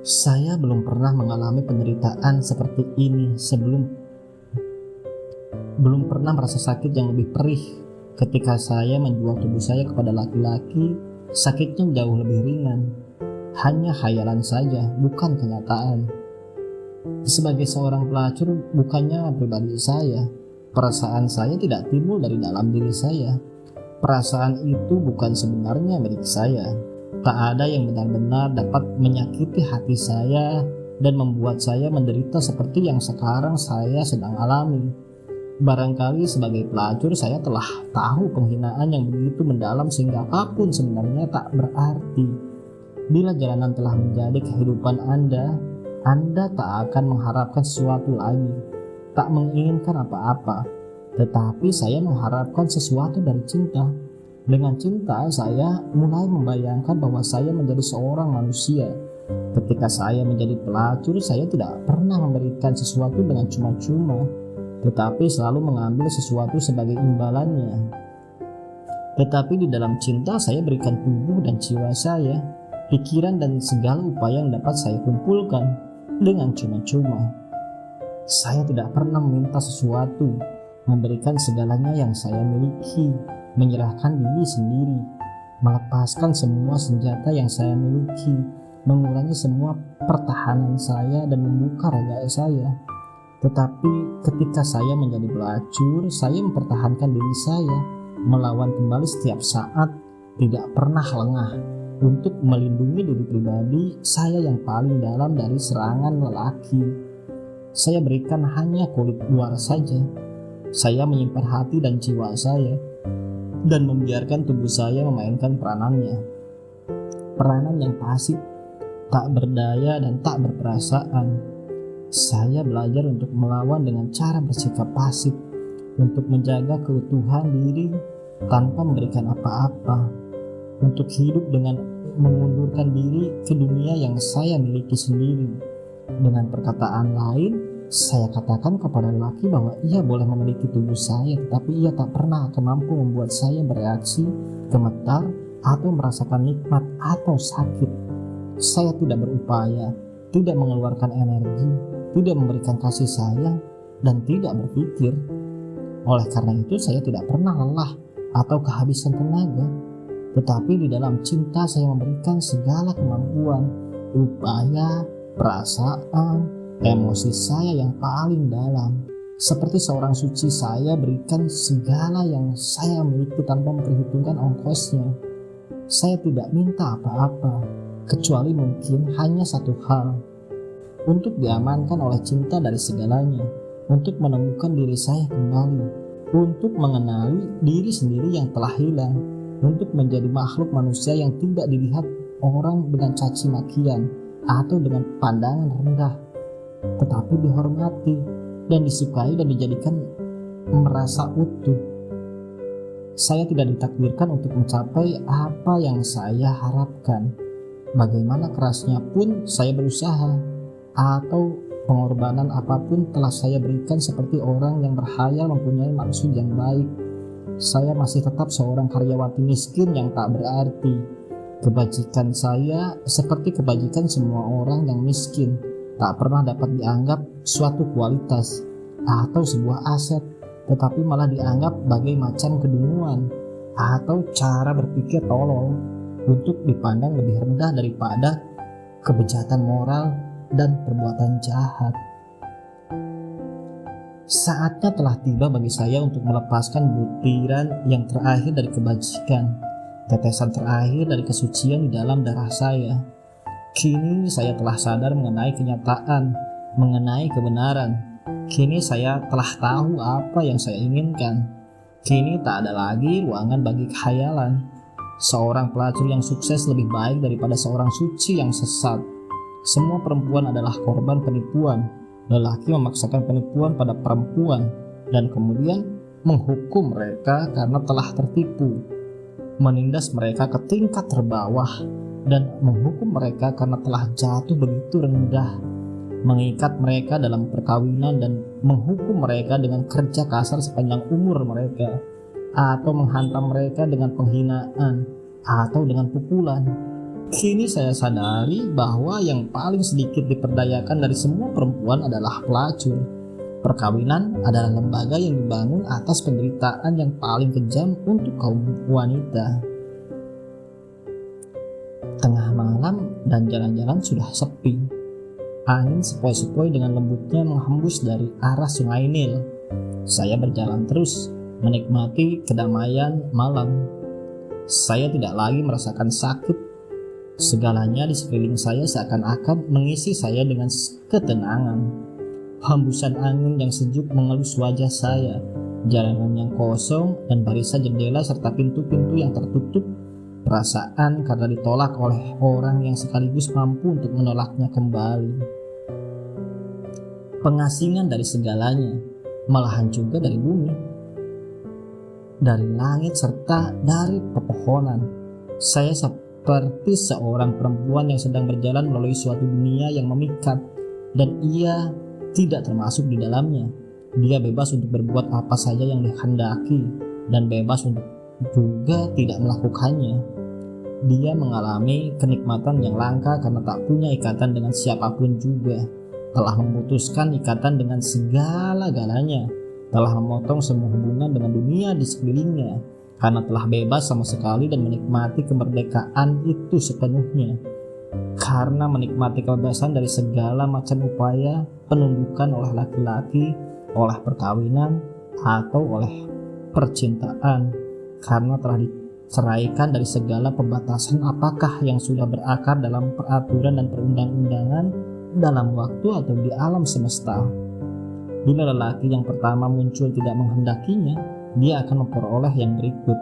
Saya belum pernah mengalami penderitaan seperti ini sebelum. Belum pernah merasa sakit yang lebih perih. Ketika saya menjual tubuh saya kepada laki-laki, sakitnya jauh lebih ringan. Hanya khayalan saja, bukan kenyataan. Sebagai seorang pelacur, bukannya pribadi saya. Perasaan saya tidak timbul dari dalam diri saya. Perasaan itu bukan sebenarnya milik saya. Tak ada yang benar-benar dapat menyakiti hati saya dan membuat saya menderita seperti yang sekarang saya sedang alami. Barangkali sebagai pelacur saya telah tahu penghinaan yang begitu mendalam sehingga apapun sebenarnya tak berarti. Bila jalanan telah menjadi kehidupan Anda tak akan mengharapkan sesuatu lagi, tak menginginkan apa-apa. Tetapi saya mengharapkan sesuatu dari cinta. Dengan cinta, saya mulai membayangkan bahwa saya menjadi seorang manusia. Ketika saya menjadi pelacur, saya tidak pernah memberikan sesuatu dengan cuma-cuma, tetapi selalu mengambil sesuatu sebagai imbalannya. Tetapi di dalam cinta, saya berikan tubuh dan jiwa saya, pikiran dan segala upaya yang dapat saya kumpulkan dengan cuma-cuma. Saya tidak pernah meminta sesuatu, memberikan segalanya yang saya miliki, menyerahkan diri sendiri, melepaskan semua senjata yang saya miliki, mengurangi semua pertahanan saya dan membuka raga saya. Tetapi ketika saya menjadi pelacur, saya mempertahankan diri saya, melawan kembali setiap saat, tidak pernah lengah untuk melindungi diri pribadi saya yang paling dalam dari serangan lelaki. Saya berikan hanya kulit luar saja. Saya menyimpan hati dan jiwa saya dan membiarkan tubuh saya memainkan peranannya. Peranan yang pasif, tak berdaya dan tak berperasaan. Saya belajar untuk melawan dengan cara bersikap pasif, untuk menjaga keutuhan diri tanpa memberikan apa-apa, untuk hidup dengan mengundurkan diri ke dunia yang saya miliki sendiri. Dengan perkataan lain, saya katakan kepada lelaki bahwa ia boleh memiliki tubuh saya, tetapi ia tak pernah akan mampu membuat saya bereaksi, gemetar, atau merasakan nikmat atau sakit. Saya tidak berupaya, tidak mengeluarkan energi, tidak memberikan kasih sayang, dan tidak berpikir. Oleh karena itu saya tidak pernah lelah atau kehabisan tenaga. Tetapi di dalam cinta saya memberikan segala kemampuan, upaya, perasaan, emosi saya yang paling dalam. Seperti seorang suci, saya berikan segala yang saya miliki tanpa memperhitungkan ongkosnya. Saya tidak minta apa-apa, kecuali mungkin hanya satu hal, untuk diamankan oleh cinta dari segalanya, untuk menemukan diri saya kembali, untuk mengenali diri sendiri yang telah hilang, untuk menjadi makhluk manusia yang tidak dilihat orang dengan caci makian atau dengan pandangan rendah, tetapi dihormati dan disukai dan dijadikan merasa utuh. Saya tidak ditakdirkan untuk mencapai apa yang saya harapkan. Bagaimana kerasnya pun saya berusaha, atau pengorbanan apapun telah saya berikan seperti orang yang berkhayal mempunyai maksud yang baik. Saya masih tetap seorang karyawati miskin yang tak berarti. Kebajikan saya seperti kebajikan semua orang yang miskin, tak pernah dapat dianggap suatu kualitas atau sebuah aset, tetapi malah dianggap bagai macam kedunguan atau cara berpikir tolol, untuk dipandang lebih rendah daripada kebejatan moral dan perbuatan jahat. Saatnya telah tiba bagi saya untuk melepaskan butiran yang terakhir dari kebajikan, tetesan terakhir dari kesucian di dalam darah saya. Kini saya telah sadar mengenai kenyataan, mengenai kebenaran. Kini saya telah tahu apa yang saya inginkan. Kini tak ada lagi ruangan bagi khayalan. Seorang pelacur yang sukses lebih baik daripada seorang suci yang sesat. Semua perempuan adalah korban penipuan. Lelaki memaksakan penipuan pada perempuan dan kemudian menghukum mereka karena telah tertipu, menindas mereka ke tingkat terbawah dan menghukum mereka karena telah jatuh begitu rendah, mengikat mereka dalam perkawinan dan menghukum mereka dengan kerja kasar sepanjang umur mereka, atau menghantam mereka dengan penghinaan atau dengan pukulan. Kini saya sadari bahwa yang paling sedikit diperdayakan dari semua perempuan adalah pelacur. Perkawinan adalah lembaga yang dibangun atas penderitaan yang paling kejam untuk kaum wanita. Tengah malam dan jalan-jalan sudah sepi. Angin sepoi-sepoi dengan lembutnya menghembus dari arah sungai Nil. Saya berjalan terus, menikmati kedamaian malam. Saya tidak lagi merasakan sakit. Segalanya di sekeliling saya seakan-akan mengisi saya dengan ketenangan. Hembusan angin yang sejuk mengelus wajah saya, jalanan yang kosong dan barisan jendela serta pintu-pintu yang tertutup. Perasaan karena ditolak oleh orang yang sekaligus mampu untuk menolaknya kembali. Pengasingan dari segalanya, malahan juga dari bumi, dari langit serta dari pepohonan. Saya seperti seorang perempuan yang sedang berjalan melalui suatu dunia yang memikat, dan ia tidak termasuk di dalamnya. Dia bebas untuk berbuat apa saja yang dikehendaki dan bebas untuk juga tidak melakukannya. Dia mengalami kenikmatan yang langka karena tak punya ikatan dengan siapapun juga. Telah memutuskan ikatan dengan segala-galanya. Telah memotong semua hubungan dengan dunia di sekelilingnya. Karena telah bebas sama sekali dan menikmati kemerdekaan itu sepenuhnya. Karena menikmati kebebasan dari segala macam upaya penundukan oleh laki-laki, oleh perkawinan, atau oleh percintaan. Karena telah diceraikan dari segala pembatasan apakah yang sudah berakar dalam peraturan dan perundang-undangan dalam waktu atau di alam semesta. Bila lelaki yang pertama muncul tidak menghendakinya, dia akan memperoleh yang berikut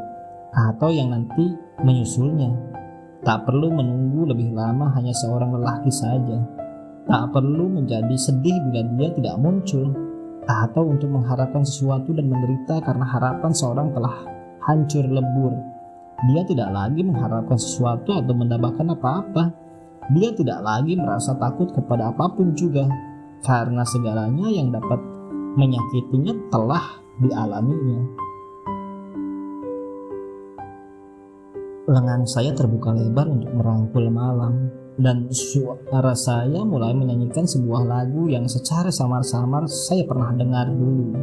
atau yang nanti menyusulnya. Tak perlu menunggu lebih lama hanya seorang lelaki saja. Tak perlu menjadi sedih bila dia tidak muncul, atau untuk mengharapkan sesuatu dan menderita karena harapan seorang telah hancur lebur. Dia tidak lagi mengharapkan sesuatu atau mendapatkan apa-apa. Dia tidak lagi merasa takut kepada apapun juga, karena segalanya yang dapat menyakitinya telah dialaminya. Lengan saya terbuka lebar untuk merangkul malam, dan suara saya mulai menyanyikan sebuah lagu yang secara samar-samar saya pernah dengar dulu.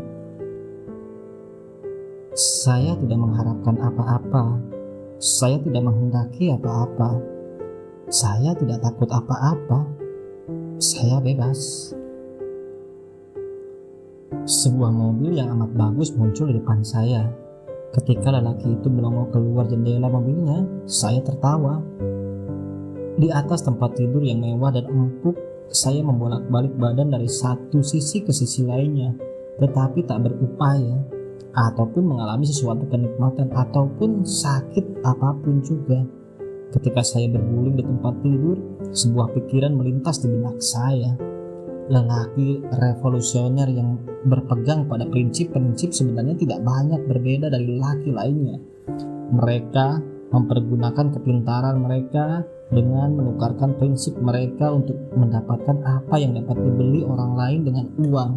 Saya tidak mengharapkan apa-apa. Saya tidak menghendaki apa-apa. Saya tidak takut apa-apa. Saya bebas. Sebuah mobil yang amat bagus muncul di depan saya. Ketika lelaki itu melongo keluar jendela mobilnya, saya tertawa. Di atas tempat tidur yang mewah dan empuk, saya membolak-balik badan dari satu sisi ke sisi lainnya, tetapi tak berupaya, ataupun mengalami sesuatu kenikmatan ataupun sakit apapun juga. Ketika saya berguling di tempat tidur, sebuah pikiran melintas di benak saya. Lelaki revolusioner yang berpegang pada prinsip-prinsip sebenarnya tidak banyak berbeda dari lelaki lainnya. Mereka mempergunakan kepintaran mereka dengan menukarkan prinsip mereka untuk mendapatkan apa yang dapat dibeli orang lain dengan uang.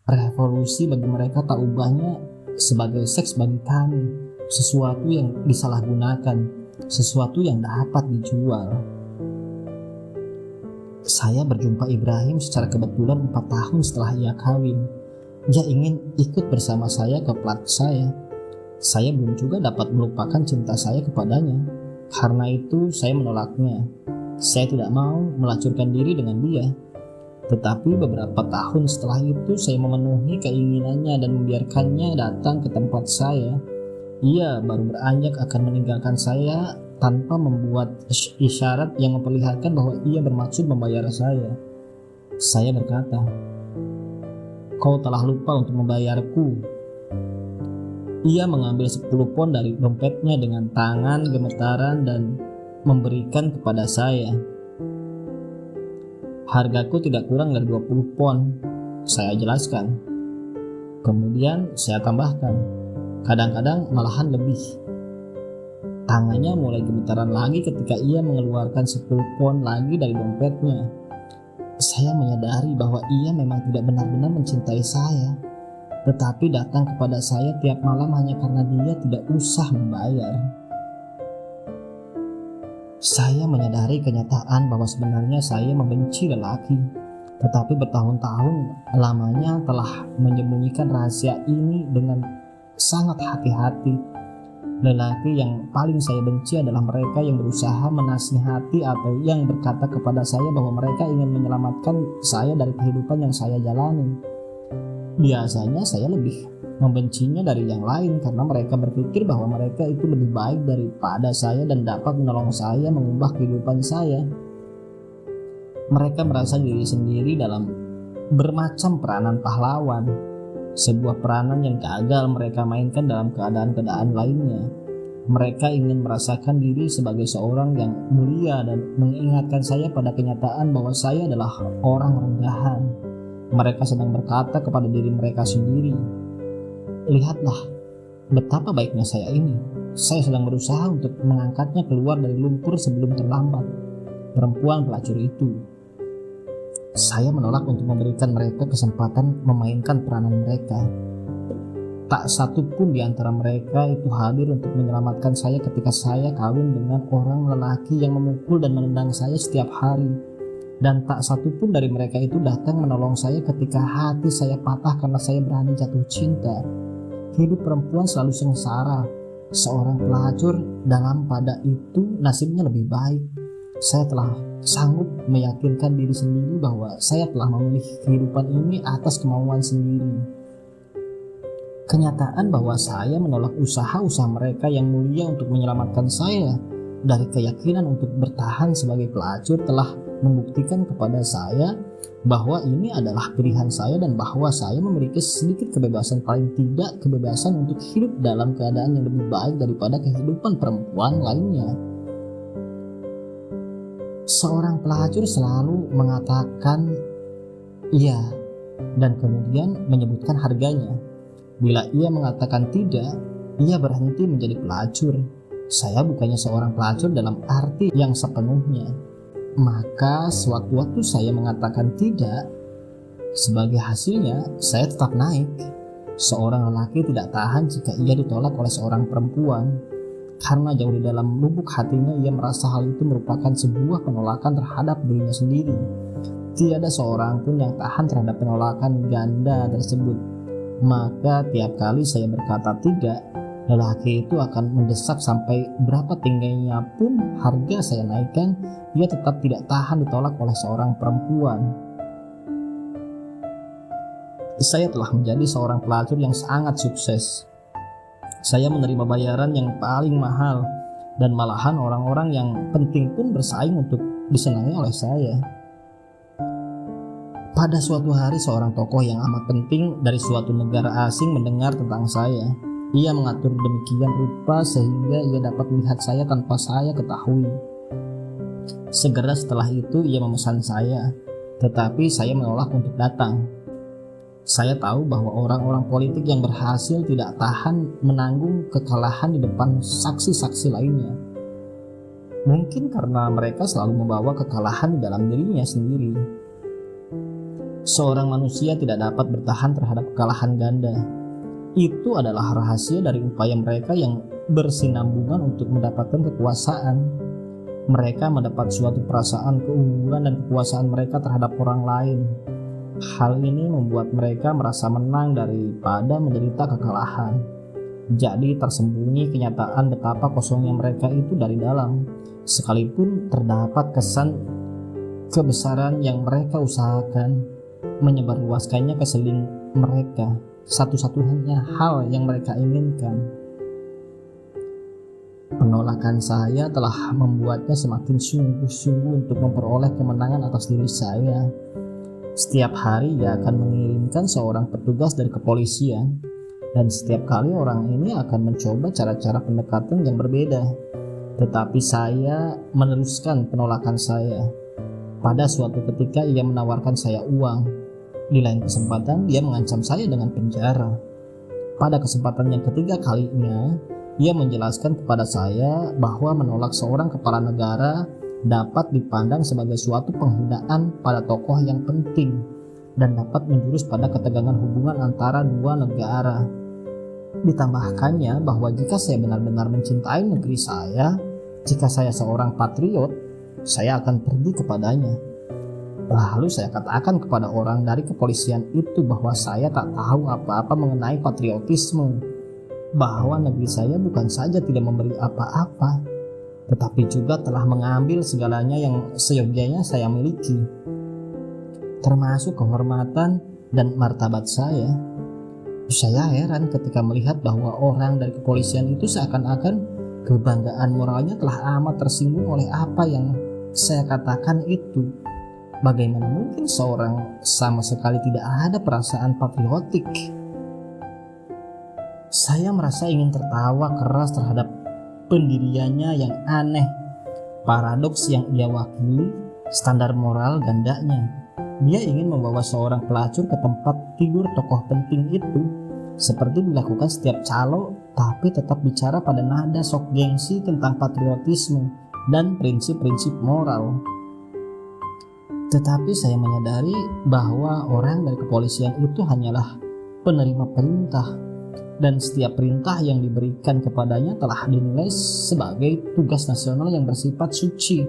Revolusi bagi mereka tak ubahnya sebagai seks bagi kami, sesuatu yang disalahgunakan, sesuatu yang dapat dijual. Saya berjumpa Ibrahim secara kebetulan 4 tahun setelah ia kawin. Dia ingin ikut bersama saya ke plat saya. Saya belum juga dapat melupakan cinta saya kepadanya. Karena itu saya menolaknya. Saya tidak mau melacurkan diri dengan dia. Tetapi beberapa tahun setelah itu saya memenuhi keinginannya dan membiarkannya datang ke tempat saya. Ia baru beranjak akan meninggalkan saya tanpa membuat isyarat yang memperlihatkan bahwa ia bermaksud membayar saya. Saya berkata, "Kau telah lupa untuk membayarku." Ia mengambil 10 pon dari dompetnya dengan tangan gemetaran dan memberikan kepada saya. "Hargaku tidak kurang dari 20 pon," saya jelaskan. Kemudian saya tambahkan, "Kadang-kadang malahan lebih." Tangannya mulai gemetaran lagi ketika ia mengeluarkan 10 pon lagi dari dompetnya. Saya menyadari bahwa ia memang tidak benar-benar mencintai saya, tetapi datang kepada saya tiap malam hanya karena dia tidak usah membayar. Saya menyadari kenyataan bahwa sebenarnya saya membenci lelaki, tetapi bertahun-tahun lamanya telah menyembunyikan rahasia ini dengan sangat hati-hati. Lelaki yang paling saya benci adalah mereka yang berusaha menasihati atau yang berkata kepada saya bahwa mereka ingin menyelamatkan saya dari kehidupan yang saya jalani. Biasanya saya lebih membencinya dari yang lain karena mereka berpikir bahwa mereka itu lebih baik daripada saya dan dapat menolong saya mengubah kehidupan saya. Mereka merasa diri sendiri dalam bermacam peranan pahlawan, sebuah peranan yang gagal mereka mainkan dalam keadaan-keadaan lainnya. Mereka ingin merasakan diri sebagai seorang yang mulia dan mengingatkan saya pada kenyataan bahwa saya adalah orang rendahan. Mereka sedang berkata kepada diri mereka sendiri, "Lihatlah betapa baiknya saya ini. Saya sedang berusaha untuk mengangkatnya keluar dari lumpur sebelum terlambat." Perempuan pelacur itu. Saya menolak untuk memberikan mereka kesempatan memainkan peranan mereka. Tak satu pun di antara mereka itu hadir untuk menyelamatkan saya ketika saya kawin dengan orang lelaki yang memukul dan menendang saya setiap hari. Dan tak satu pun dari mereka itu datang menolong saya ketika hati saya patah karena saya berani jatuh cinta. Hidup perempuan selalu sengsara. Seorang pelacur dalam pada itu nasibnya lebih baik. Saya telah sanggup meyakinkan diri sendiri bahwa saya telah memilih kehidupan ini atas kemauan sendiri. Kenyataan bahwa saya menolak usaha-usaha mereka yang mulia untuk menyelamatkan saya dari keyakinan untuk bertahan sebagai pelacur telah membuktikan kepada saya bahwa ini adalah pilihan saya dan bahwa saya memiliki sedikit kebebasan, paling tidak kebebasan untuk hidup dalam keadaan yang lebih baik daripada kehidupan perempuan lainnya. Seorang pelacur selalu mengatakan iya dan kemudian menyebutkan harganya. Bila ia mengatakan tidak, ia berhenti menjadi pelacur. Saya bukannya seorang pelacur dalam arti yang sepenuhnya. Maka sewaktu-waktu saya mengatakan tidak, sebagai hasilnya saya tetap naik. Seorang lelaki tidak tahan jika ia ditolak oleh seorang perempuan, karena jauh di dalam lubuk hatinya ia merasa hal itu merupakan sebuah penolakan terhadap dirinya sendiri. Tiada seorang pun yang tahan terhadap penolakan ganda tersebut. Maka tiap kali saya berkata tidak, lelaki itu akan mendesak sampai berapa tingginya pun harga saya naikkan, ia tetap tidak tahan ditolak oleh seorang perempuan. Saya telah menjadi seorang pelacur yang sangat sukses. Saya menerima bayaran yang paling mahal dan malahan orang-orang yang penting pun bersaing untuk disenangi oleh saya. Pada suatu hari seorang tokoh yang amat penting dari suatu negara asing mendengar tentang saya. Ia mengatur demikian rupa sehingga ia dapat melihat saya tanpa saya ketahui. Segera setelah itu ia memesan saya, tetapi saya menolak untuk datang. Saya tahu bahwa orang-orang politik yang berhasil tidak tahan menanggung kekalahan di depan saksi-saksi lainnya. Mungkin karena mereka selalu membawa kekalahan di dalam dirinya sendiri. Seorang manusia tidak dapat bertahan terhadap kekalahan ganda. Itu adalah rahasia dari upaya mereka yang bersinambungan untuk mendapatkan kekuasaan. Mereka mendapat suatu perasaan keunggulan dan kekuasaan mereka terhadap orang lain. Hal ini membuat mereka merasa menang daripada menderita kekalahan. Jadi tersembunyi kenyataan betapa kosongnya mereka itu dari dalam. Sekalipun terdapat kesan kebesaran yang mereka usahakan menyebarluaskannya ke seling mereka. Satu-satunya hal yang mereka inginkan. Penolakan saya telah membuatnya semakin sungguh-sungguh untuk memperoleh kemenangan atas diri saya. Setiap hari ia akan mengirimkan seorang petugas dari kepolisian, dan setiap kali orang ini akan mencoba cara-cara pendekatan yang berbeda. Tetapi saya meneruskan penolakan saya. Pada suatu ketika ia menawarkan saya uang. Di lain kesempatan dia mengancam saya dengan penjara. Pada kesempatan yang ketiga kalinya, ia menjelaskan kepada saya bahwa menolak seorang kepala negara dapat dipandang sebagai suatu penghinaan pada tokoh yang penting dan dapat menjurus pada ketegangan hubungan antara dua negara. Ditambahkannya bahwa jika saya benar-benar mencintai negeri saya, Jika saya seorang patriot, saya akan pergi kepadanya. Lalu saya katakan kepada orang dari kepolisian itu bahwa saya tak tahu apa-apa mengenai patriotisme, bahwa negeri saya bukan saja tidak memberi apa-apa, tetapi juga telah mengambil segalanya yang seyogyanya saya miliki, termasuk kehormatan dan martabat saya. Saya heran ketika melihat bahwa orang dari kepolisian itu seakan-akan kebanggaan moralnya telah amat tersinggung oleh apa yang saya katakan itu. Bagaimana mungkin seorang sama sekali tidak ada perasaan patriotik? Saya merasa ingin tertawa keras terhadap pendiriannya yang aneh, paradoks yang ia wakili, standar moral gandanya. Dia ingin membawa seorang pelacur ke tempat tidur tokoh penting itu, seperti dilakukan setiap calo, tapi tetap bicara pada nada sok gengsi tentang patriotisme dan prinsip-prinsip moral. Tetapi saya menyadari bahwa orang dari kepolisian itu hanyalah penerima perintah, dan setiap perintah yang diberikan kepadanya telah dinilai sebagai tugas nasional yang bersifat suci.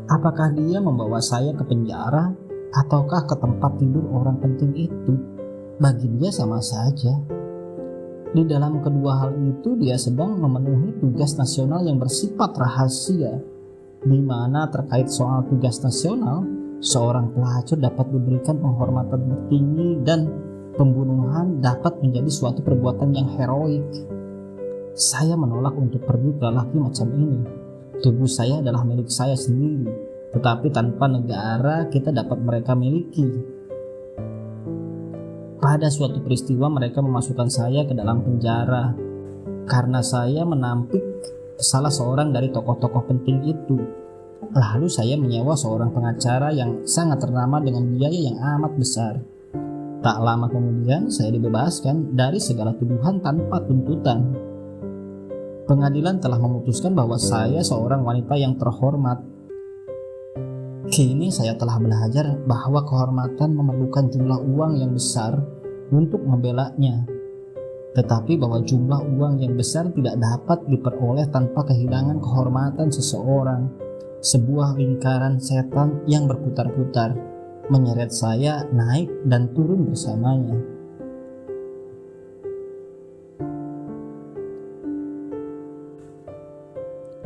Apakah dia membawa saya ke penjara ataukah ke tempat tidur orang penting itu? Bagi dia sama saja. Di dalam kedua hal itu dia sedang memenuhi tugas nasional yang bersifat rahasia, di mana terkait soal tugas nasional, seorang pelacur dapat diberikan penghormatan tertinggi dan pembunuhan dapat menjadi suatu perbuatan yang heroik. Saya menolak untuk pergi ke lelaki macam ini. Tubuh saya adalah milik saya sendiri, tetapi tanpa negara kita dapat mereka miliki. Pada suatu peristiwa mereka memasukkan saya ke dalam penjara karena saya menampik salah seorang dari tokoh-tokoh penting itu. Lalu saya menyewa seorang pengacara yang sangat ternama dengan biaya yang amat besar. Tak lama kemudian saya dibebaskan dari segala tuduhan tanpa tuntutan. Pengadilan telah memutuskan bahwa saya seorang wanita yang terhormat. Kini saya telah belajar bahwa kehormatan memerlukan jumlah uang yang besar untuk membelanya, tetapi bahwa jumlah uang yang besar tidak dapat diperoleh tanpa kehilangan kehormatan seseorang. Sebuah lingkaran setan yang berputar-putar menyeret saya naik dan turun bersamanya.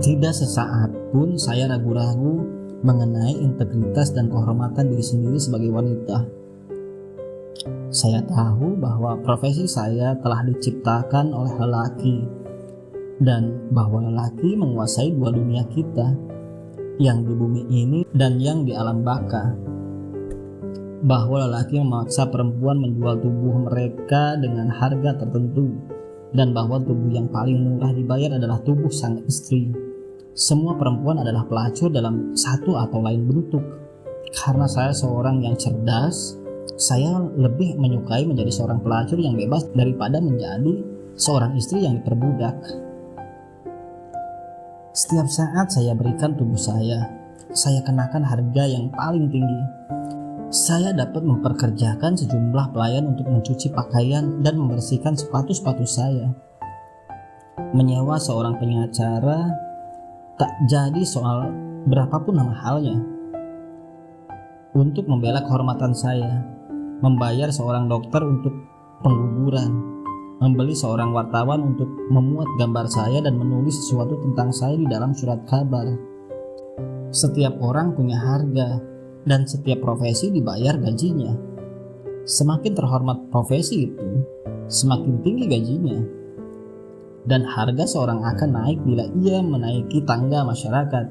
Tidak sesaat pun saya ragu-ragu mengenai integritas dan kehormatan diri sendiri sebagai wanita. Saya tahu bahwa profesi saya telah diciptakan oleh lelaki, dan bahwa lelaki menguasai dua dunia kita, yang di bumi ini dan yang di alam baka. Bahwa lelaki memaksa perempuan menjual tubuh mereka dengan harga tertentu, dan bahwa tubuh yang paling murah dibayar adalah tubuh sang istri. Semua perempuan adalah pelacur dalam satu atau lain bentuk. Karena saya seorang yang cerdas, saya lebih menyukai menjadi seorang pelacur yang bebas daripada menjadi seorang istri yang diperbudak. Setiap saat saya berikan tubuh saya kenakan harga yang paling tinggi. Saya dapat memperkerjakan sejumlah pelayan untuk mencuci pakaian dan membersihkan sepatu-sepatu saya. Menyewa seorang pengacara tak jadi soal berapapun nama halnya. Untuk membela kehormatan saya, membayar seorang dokter untuk pengguguran, membeli seorang wartawan untuk memuat gambar saya dan menulis sesuatu tentang saya di dalam surat kabar. Setiap orang punya harga, dan setiap profesi dibayar gajinya. Semakin terhormat profesi itu, semakin tinggi gajinya. Dan harga seorang akan naik bila ia menaiki tangga masyarakat.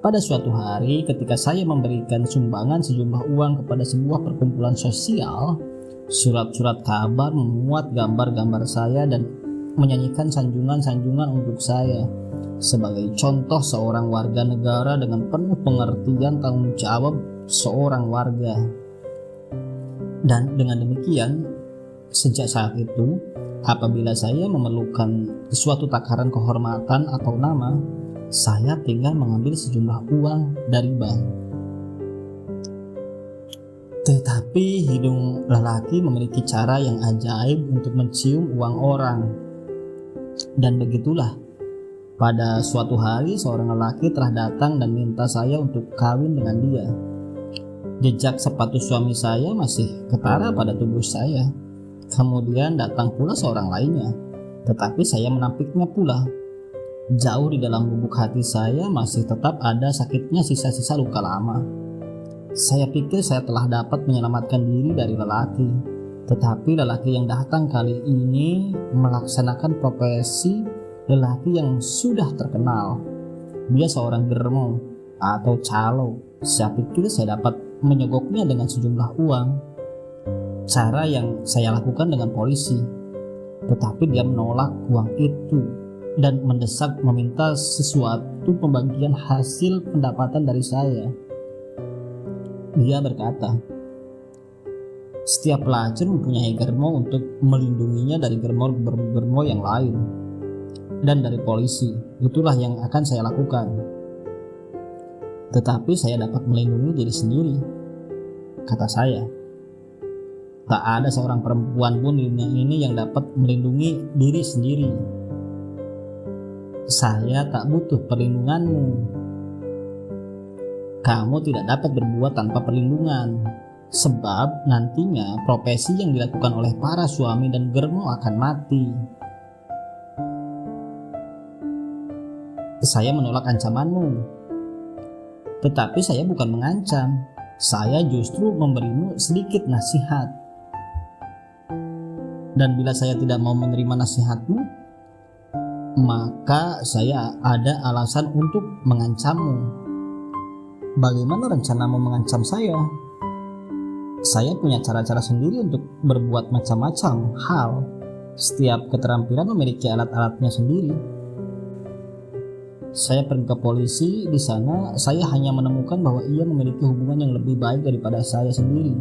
Pada suatu hari ketika saya memberikan sumbangan sejumlah uang kepada sebuah perkumpulan sosial, surat-surat kabar memuat gambar-gambar saya dan menyanyikan sanjungan-sanjungan untuk saya sebagai contoh seorang warga negara dengan penuh pengertian tanggung jawab seorang warga. Dan dengan demikian, sejak saat itu, apabila saya memerlukan suatu takaran kehormatan atau nama, saya tinggal mengambil sejumlah uang dari bank. Tetapi hidung lelaki memiliki cara yang ajaib untuk mencium uang orang. Dan begitulah, Pada suatu hari seorang lelaki telah datang dan minta saya untuk kawin dengan dia. Jejak sepatu suami saya masih ketara pada tubuh saya. Kemudian datang pula seorang lainnya, tetapi saya menampiknya pula. Jauh di dalam lubuk hati saya masih tetap ada sakitnya sisa-sisa luka lama. Saya pikir saya telah dapat menyelamatkan diri dari lelaki, tetapi lelaki yang datang kali ini melaksanakan profesi lelaki yang sudah terkenal. Dia seorang germo atau calo. Saya pikir saya dapat menyogoknya dengan sejumlah uang. Cara yang saya lakukan dengan polisi, tetapi dia menolak uang itu dan mendesak meminta sesuatu pembagian hasil pendapatan dari saya. Dia berkata, setiap pelacur mempunyai germo untuk melindunginya dari germo yang lain dan dari polisi. Itulah yang akan saya lakukan. Tetapi saya dapat melindungi diri sendiri, kata saya. Tak ada seorang perempuan pun di dunia ini yang dapat melindungi diri sendiri. Saya tak butuh perlindunganmu. Kamu tidak dapat berbuat tanpa perlindungan, sebab nantinya profesi yang dilakukan oleh para suami dan germo akan mati. Saya menolak ancamanmu, tetapi saya bukan mengancam. Saya justru memberimu sedikit nasihat. Dan bila saya tidak mau menerima nasihatmu, maka saya ada alasan untuk mengancammu. Bagaimana rencanamu mengancam saya? Saya punya cara-cara sendiri untuk berbuat macam-macam hal. Setiap keterampilan memiliki alat-alatnya sendiri. Saya pergi ke polisi. Di sana saya hanya menemukan bahwa ia memiliki hubungan yang lebih baik daripada saya sendiri.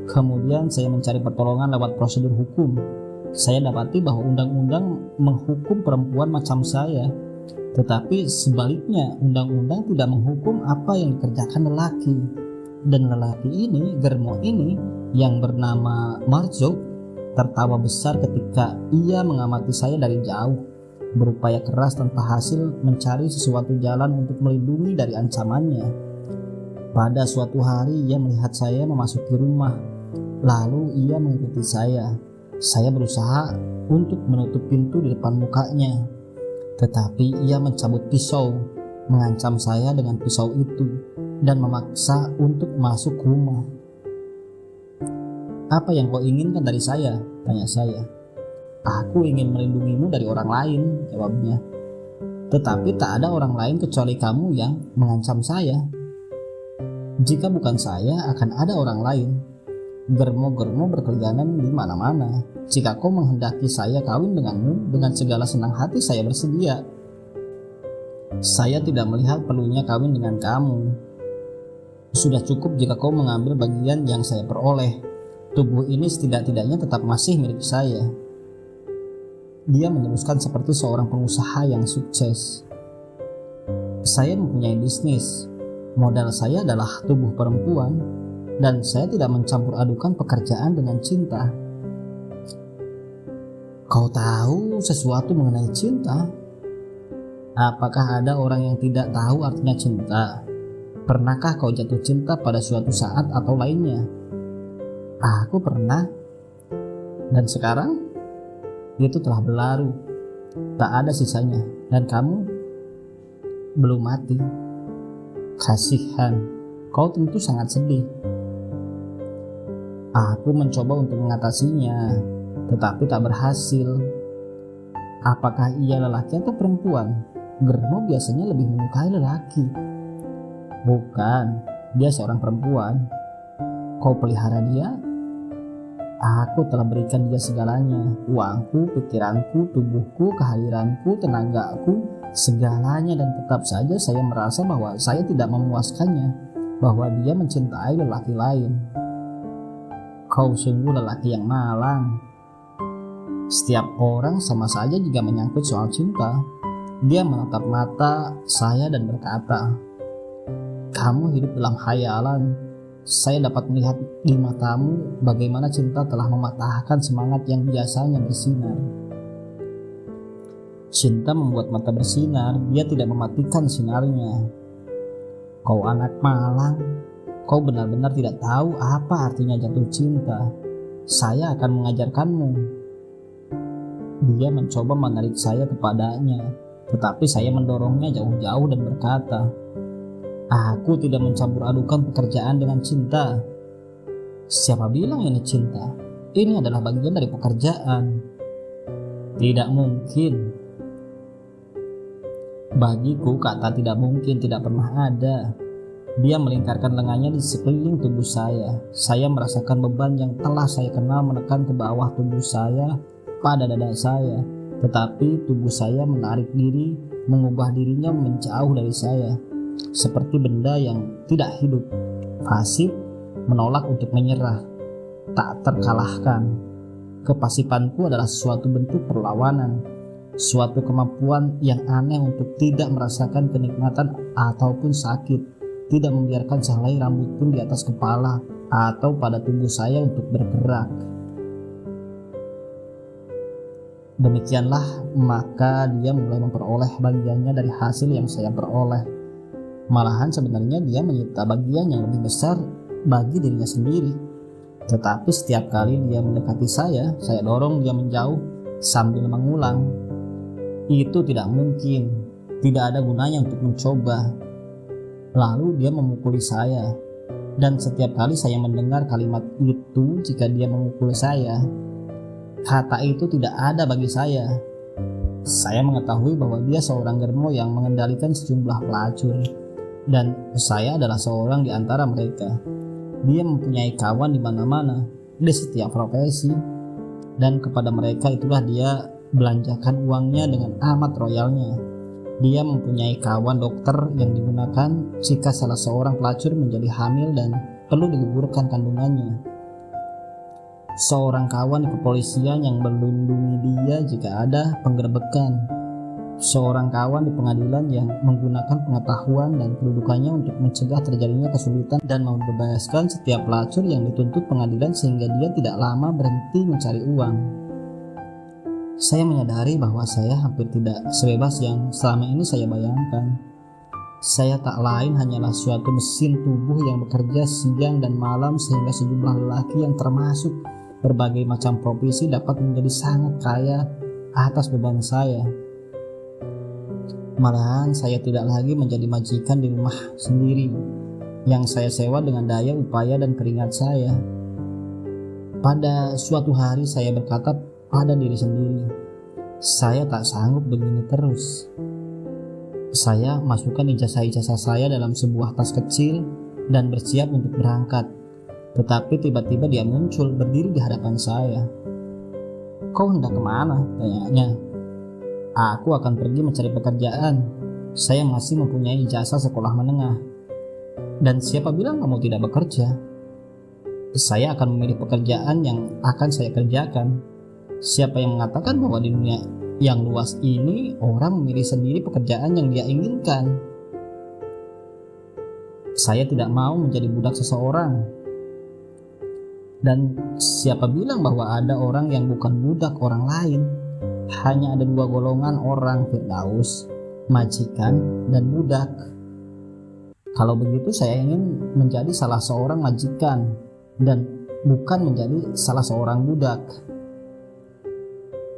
Kemudian saya mencari pertolongan lewat prosedur hukum. Saya dapati bahwa undang-undang menghukum perempuan macam saya, tetapi sebaliknya undang-undang tidak menghukum apa yang dikerjakan lelaki. Dan lelaki ini, germo ini yang bernama Marzo, tertawa besar ketika ia mengamati saya dari jauh, berupaya keras tanpa hasil mencari sesuatu jalan untuk melindungi dari ancamannya. Pada suatu hari ia melihat saya memasuki rumah, lalu ia mengikuti saya. Saya berusaha untuk menutup pintu di depan mukanya, tetapi ia mencabut pisau, mengancam saya dengan pisau itu, dan memaksa untuk masuk rumah. Apa yang kau inginkan dari saya? Tanya saya. Aku ingin melindungimu dari orang lain, jawabnya. Tetapi tak ada orang lain kecuali kamu yang mengancam saya. Jika bukan saya, akan ada orang lain. Germo-germo berkeliaran di mana-mana. Jika kau menghendaki saya kawin denganmu, dengan segala senang hati saya bersedia. Saya tidak melihat perlunya kawin dengan kamu. Sudah cukup jika kau mengambil bagian yang saya peroleh. Tubuh ini setidak-tidaknya tetap masih milik saya. Dia meneruskan seperti seorang pengusaha yang sukses. Saya mempunyai bisnis. Modal saya adalah tubuh perempuan, dan saya tidak mencampur adukan pekerjaan dengan cinta. Kau tahu sesuatu mengenai cinta? Apakah ada orang yang tidak tahu artinya cinta? Pernahkah kau jatuh cinta pada suatu saat atau lainnya? Aku pernah. Dan sekarang? Itu telah berlalu, tak ada sisanya, dan kamu belum mati. Kasihan, kau tentu sangat sedih. Aku mencoba untuk mengatasinya, tetapi tak berhasil. Apakah ia lelaki atau perempuan? Germo biasanya lebih menyukai lelaki. Bukan, dia seorang perempuan. Kau pelihara dia? Aku telah berikan dia segalanya, uangku, pikiranku, tubuhku, kehadiranku, tenagaku, segalanya, dan tetap saja saya merasa bahwa saya tidak memuaskannya, bahwa dia mencintai lelaki lain. Kau sungguh lelaki yang malang. Setiap orang sama saja jika menyangkut soal cinta. Dia menatap mata saya dan berkata, kamu hidup dalam khayalan. Saya dapat melihat di matamu bagaimana cinta telah mematahkan semangat yang biasanya bersinar. Cinta membuat mata bersinar, dia tidak mematikan sinarnya. Kau anak malang, kau benar-benar tidak tahu apa artinya jatuh cinta. Saya akan mengajarkanmu. Dia mencoba menarik saya kepadanya, tetapi saya mendorongnya jauh-jauh dan berkata, "Aku tidak mencampur adukan pekerjaan dengan cinta." "Siapa bilang ini cinta? Ini adalah bagian dari pekerjaan." "Tidak mungkin." Bagiku kata tidak mungkin tidak pernah ada. Dia melingkarkan lengannya di sekeliling tubuh saya. Saya merasakan beban yang telah saya kenal menekan ke bawah tubuh saya pada dada saya. Tetapi tubuh saya menarik diri, mengubah dirinya menjauh dari saya. Seperti benda yang tidak hidup, pasif, menolak untuk menyerah, tak terkalahkan. Kepasifanku adalah suatu bentuk perlawanan, suatu kemampuan yang aneh untuk tidak merasakan kenikmatan ataupun sakit, tidak membiarkan sehelai rambut pun di atas kepala atau pada tubuh saya untuk bergerak. Demikianlah maka dia mulai memperoleh bagiannya dari hasil yang saya peroleh. Malahan sebenarnya dia menyita bagian yang lebih besar bagi dirinya sendiri. Tetapi setiap kali dia mendekati saya dorong dia menjauh sambil mengulang, "Itu tidak mungkin, tidak ada gunanya untuk mencoba." Lalu dia memukuli saya, dan setiap kali saya mendengar kalimat itu jika dia memukul saya, kata itu tidak ada bagi saya. Saya mengetahui bahwa dia seorang germo yang mengendalikan sejumlah pelacur, dan saya adalah seorang di antara mereka. Dia mempunyai kawan di mana-mana, di setiap profesi, dan kepada mereka itulah dia belanjakan uangnya dengan amat royalnya. Dia mempunyai kawan dokter yang digunakan jika salah seorang pelacur menjadi hamil dan perlu digugurkan kandungannya. Seorang kawan di kepolisian yang melindungi dia jika ada penggerebekan. Seorang kawan di pengadilan yang menggunakan pengetahuan dan kedudukannya untuk mencegah terjadinya kesulitan dan membebaskan setiap pelacur yang dituntut pengadilan sehingga dia tidak lama berhenti mencari uang. Saya menyadari bahwa saya hampir tidak sebebas yang selama ini saya bayangkan. Saya tak lain hanyalah suatu mesin tubuh yang bekerja siang dan malam sehingga sejumlah lelaki yang termasuk berbagai macam profesi dapat menjadi sangat kaya atas beban saya. Malahan saya tidak lagi menjadi majikan di rumah sendiri yang saya sewa dengan daya upaya dan keringat saya. Pada suatu hari saya berkata pada diri sendiri, saya tak sanggup begini terus. Saya masukkan ijazah-ijazah saya dalam sebuah tas kecil dan bersiap untuk berangkat. Tetapi tiba-tiba dia muncul berdiri di hadapan saya. "Kau hendak kemana?" tanyanya. "Aku akan pergi mencari pekerjaan. Saya masih mempunyai ijazah sekolah menengah." "Dan siapa bilang kamu tidak bekerja?" "Saya akan memilih pekerjaan yang akan saya kerjakan. Siapa yang mengatakan bahwa di dunia yang luas ini orang memilih sendiri pekerjaan yang dia inginkan?" "Saya tidak mau menjadi budak seseorang." "Dan siapa bilang bahwa ada orang yang bukan budak orang lain? Hanya ada dua golongan orang, Firdaus, majikan dan budak. Kalau begitu saya ingin menjadi salah seorang majikan dan bukan menjadi salah seorang budak."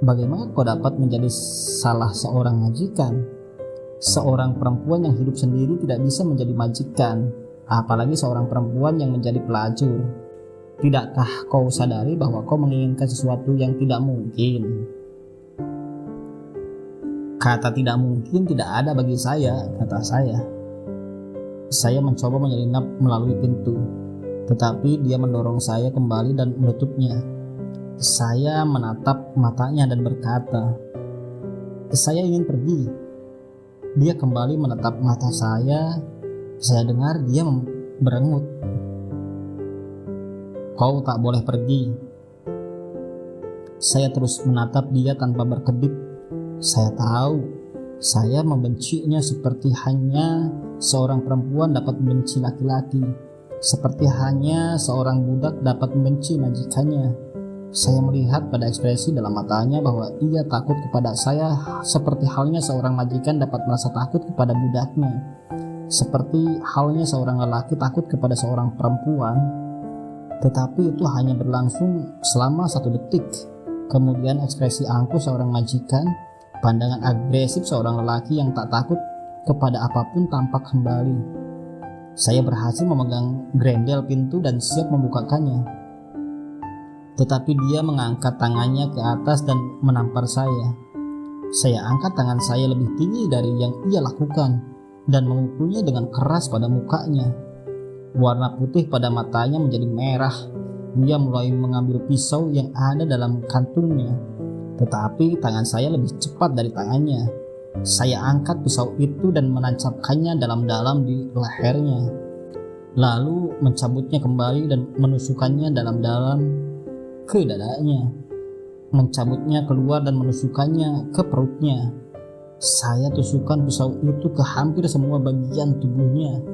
"Bagaimana kau dapat menjadi salah seorang majikan? Seorang perempuan yang hidup sendiri tidak bisa menjadi majikan, apalagi seorang perempuan yang menjadi pelacur. Tidakkah kau sadari bahwa kau menginginkan sesuatu yang tidak mungkin?" "Kata tidak mungkin tidak ada bagi saya," kata saya. Saya mencoba menyelinap melalui pintu, tetapi dia mendorong saya kembali dan menutupnya. Saya menatap matanya dan berkata, "Saya ingin pergi." Dia kembali menatap mata saya. Saya dengar dia berengut, "Kau tak boleh pergi." Saya terus menatap dia tanpa berkedip. Saya tahu saya membencinya seperti hanya seorang perempuan dapat membenci laki-laki, seperti hanya seorang budak dapat membenci majikannya. Saya melihat pada ekspresi dalam matanya bahwa ia takut kepada saya seperti halnya seorang majikan dapat merasa takut kepada budaknya. Seperti halnya seorang lelaki takut kepada seorang perempuan. Tetapi itu hanya berlangsung selama 1 detik. Kemudian ekspresi angkuh seorang majikan, pandangan agresif seorang lelaki yang tak takut kepada apapun tampak kembali. Saya berhasil memegang grendel pintu dan siap membukakannya. Tetapi dia mengangkat tangannya ke atas dan menampar saya. Saya angkat tangan saya lebih tinggi dari yang ia lakukan dan memukulnya dengan keras pada mukanya. Warna putih pada matanya menjadi merah. Dia mulai mengambil pisau yang ada dalam kantungnya. Tetapi tangan saya lebih cepat dari tangannya. Saya angkat pisau itu dan menancapkannya dalam-dalam di lehernya. Lalu mencabutnya kembali dan menusukkannya dalam-dalam ke dadanya, mencabutnya keluar dan menusukkannya ke perutnya. Saya tusukkan pisau itu ke hampir semua bagian tubuhnya.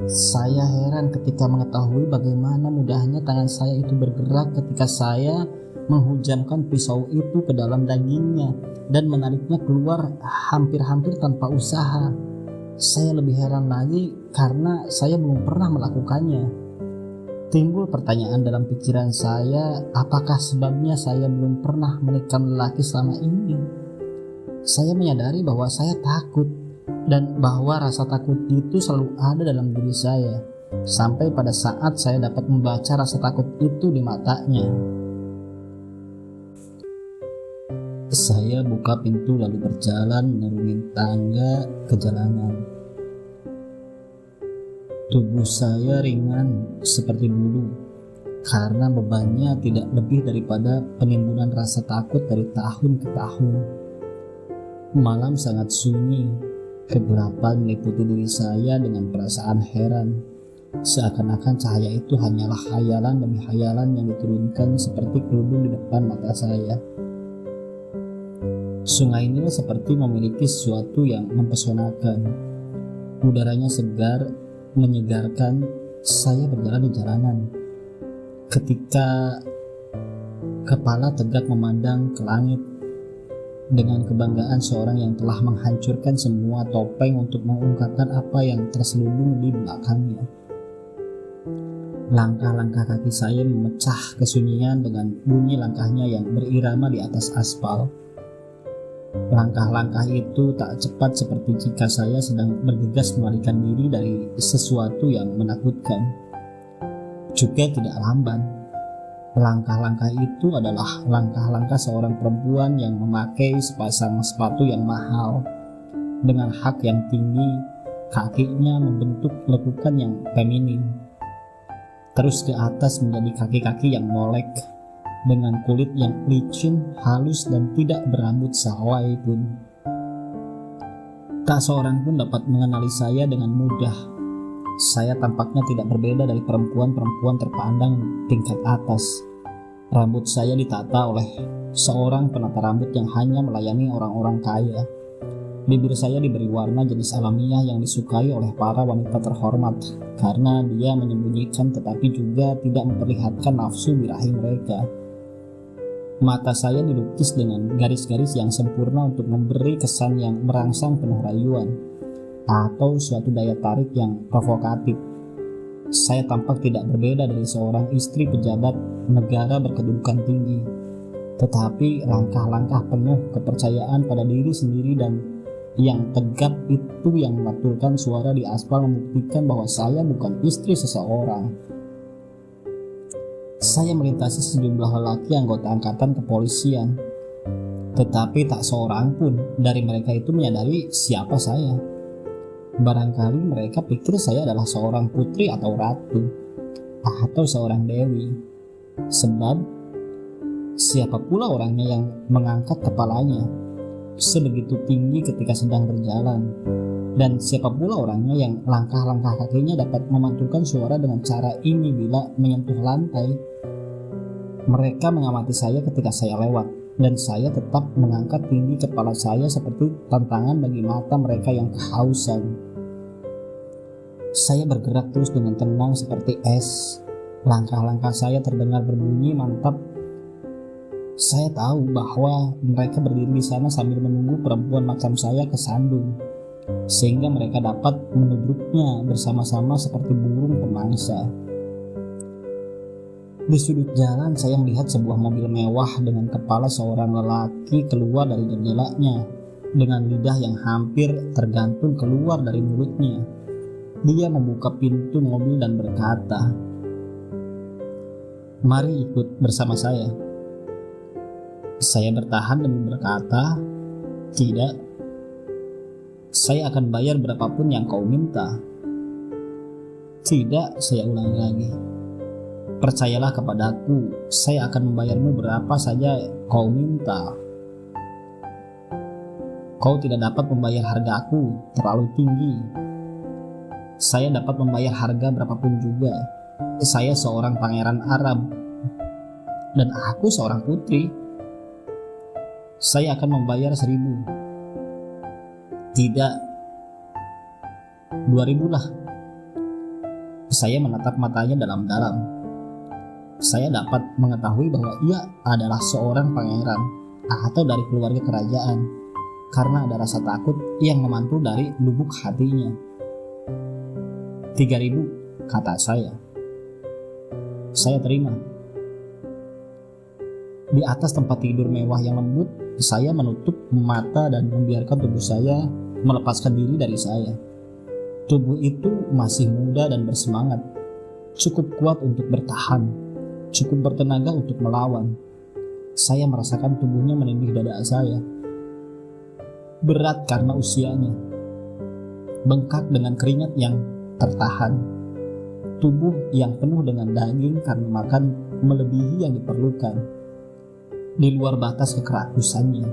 Saya heran ketika mengetahui bagaimana mudahnya tangan saya itu bergerak ketika saya menghujamkan pisau itu ke dalam dagingnya dan menariknya keluar hampir-hampir tanpa usaha. Saya lebih heran lagi karena saya belum pernah melakukannya. Timbul pertanyaan dalam pikiran saya, apakah sebabnya saya belum pernah menikam lelaki selama ini? Saya menyadari bahwa saya takut dan bahwa rasa takut itu selalu ada dalam diri saya, sampai pada saat saya dapat membaca rasa takut itu di matanya. Saya buka pintu lalu berjalan menuruni tangga ke jalanan. Tubuh saya ringan seperti dulu karena bebannya tidak lebih daripada penimbunan rasa takut dari tahun ke tahun. Malam sangat sunyi, kegelapan meliputi diri saya dengan perasaan heran. Seakan-akan cahaya itu hanyalah khayalan demi khayalan yang diturunkan seperti kerudung di depan mata saya. Sungai ini seperti memiliki sesuatu yang mempesonakan. Udaranya segar, menyegarkan. Saya berjalan di jalanan ketika kepala tegak memandang ke langit dengan kebanggaan seorang yang telah menghancurkan semua topeng untuk mengungkapkan apa yang terselubung di belakangnya. Langkah-langkah kaki saya memecah kesunyian dengan bunyi langkahnya yang berirama di atas aspal. Langkah-langkah itu tak cepat seperti jika saya sedang bergegas melarikan diri dari sesuatu yang menakutkan. Juga tidak lamban. Langkah-langkah itu adalah langkah-langkah seorang perempuan yang memakai sepasang sepatu yang mahal. Dengan hak yang tinggi, kakinya membentuk lekukan yang feminin. Terus ke atas menjadi kaki-kaki yang molek, dengan kulit yang licin, halus dan tidak berambut sehelai pun. Tak seorang pun dapat mengenali saya dengan mudah. Saya tampaknya tidak berbeda dari perempuan-perempuan terpandang tingkat atas. Rambut saya ditata oleh seorang penata rambut yang hanya melayani orang-orang kaya. Bibir saya diberi warna jenis alamiah yang disukai oleh para wanita terhormat karena dia menyembunyikan tetapi juga tidak memperlihatkan nafsu birahi mereka. Mata saya dilukis dengan garis-garis yang sempurna untuk memberi kesan yang merangsang penuh rayuan atau suatu daya tarik yang provokatif. Saya tampak tidak berbeda dari seorang istri pejabat negara berkedudukan tinggi, tetapi langkah-langkah penuh kepercayaan pada diri sendiri dan yang tegap itu yang memantulkan suara di aspal membuktikan bahwa saya bukan istri seseorang. Saya melintasi sejumlah lelaki anggota angkatan kepolisian, tetapi tak seorang pun dari mereka itu menyadari siapa saya. Barangkali mereka pikir saya adalah seorang putri atau ratu, atau seorang dewi. Sebab siapa pula orangnya yang mengangkat kepalanya sebegitu tinggi ketika sedang berjalan, dan siapa pula orangnya yang langkah-langkah kakinya dapat memantulkan suara dengan cara ini bila menyentuh lantai. Mereka mengamati saya ketika saya lewat, dan saya tetap mengangkat tinggi kepala saya seperti tantangan bagi mata mereka yang kehausan. Saya bergerak terus dengan tenang seperti es. Langkah-langkah saya terdengar berbunyi mantap Saya tahu bahwa mereka berdiri di sana sambil menunggu perempuan macam saya kesandung, sehingga mereka dapat menuduknya bersama-sama seperti burung pemangsa. Di sudut jalan saya melihat sebuah mobil mewah dengan kepala seorang lelaki keluar dari jendelanya, dengan lidah yang hampir tergantung keluar dari mulutnya. Dia membuka pintu mobil dan berkata, "Mari ikut bersama saya." Saya bertahan dan berkata, "Tidak, saya akan bayar berapapun yang kau minta." "Tidak," saya ulangi lagi. "Percayalah kepadaku, saya akan membayarmu berapa saja kau minta. Kau tidak dapat membayar hargaku, terlalu tinggi. Saya dapat membayar harga berapapun juga. Saya seorang pangeran Arab, dan aku seorang putri. Saya akan membayar 1.000. "Tidak, 2.000 lah." Saya menatap matanya dalam-dalam. Saya dapat mengetahui bahwa ia adalah seorang pangeran atau dari keluarga kerajaan, karena ada rasa takut yang memantul dari lubuk hatinya. 3.000, kata saya. Saya terima. Di atas tempat tidur mewah yang lembut, saya menutup mata dan membiarkan tubuh saya melepaskan diri dari saya. Tubuh itu masih muda dan bersemangat, cukup kuat untuk bertahan, cukup bertenaga untuk melawan. Saya merasakan tubuhnya menindih dada saya. Berat karena usianya, bengkak dengan keringat yang tertahan, tubuh yang penuh dengan daging karena makan melebihi yang diperlukan. Di luar batas kekerakusannya.